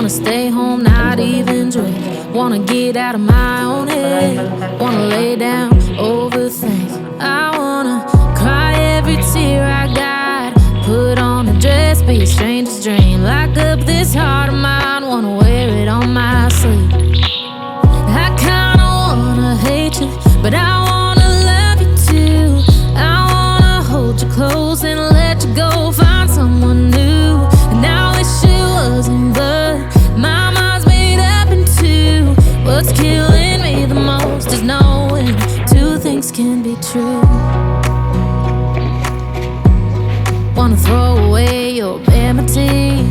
Wanna stay home, not even drink. Wanna get out of my own head. Wanna lay down, overthink. I wanna cry every tear I got. Put on a dress, be a stranger's dream. Lock up this heart of mine, wanna wear it on my sleeve. I kinda wanna hate you, but I wanna love you too. I wanna hold you close and let you go, find someone new. And I wish it wasn't, but my mind's made up in two. What's killing me the most is knowing two things can be true. Wanna throw away your vanity.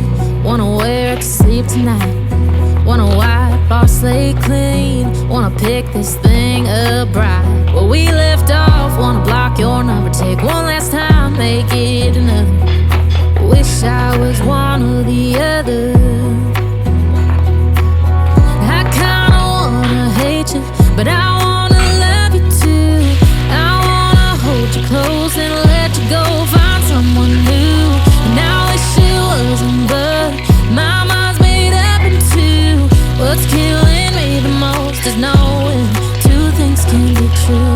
Wanna wear it to sleep tonight. Wanna wipe our slate clean. Wanna pick this thing up right where we left off. Wanna block your number, take one last time, make it another. Wish I was one or the other. I kinda wanna hate you, but I wanna love you too. I wanna hold you close and let you go, find someone new. And I wish it wasn't, but my mind's made up in two. What's killing me the most is knowing two things can be true.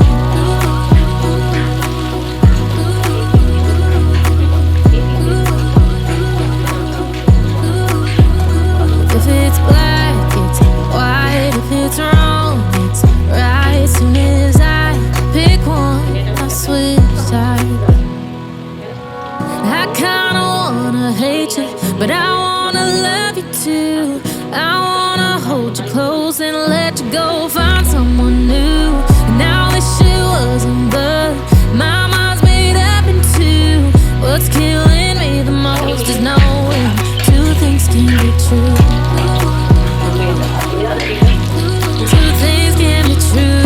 If it's black, it's white. If it's wrong, it's right. As soon as I pick one, I switch sides. I kinda wanna hate you, but I wanna love you too. I wanna hold you close and let you go, find someone new. And I wish it wasn't, but my mind's made up in two. What's killing me the most is knowing two things can be true. Two things can be true.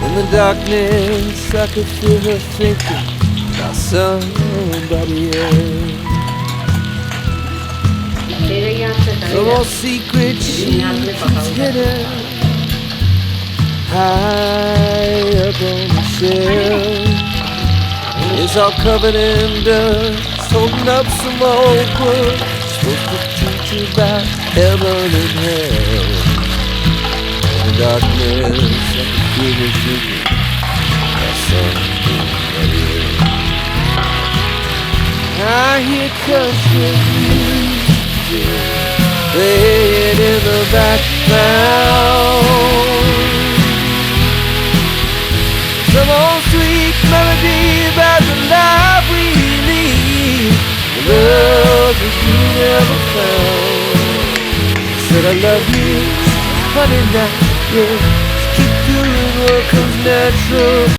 In the darkness, I could feel her thinking about somebody else. Some old secret she's hidden high up on the shelf. It's all covered in dust, holding up some old book supposed to teach you about heaven and hell. In the darkness, I can feel her thinking about somebody else. I hear country music playing in the background. Some old sweet melody about the life we lead, the love that you never found. Said I love you, honey, now, yeah. Keep doing what comes natural.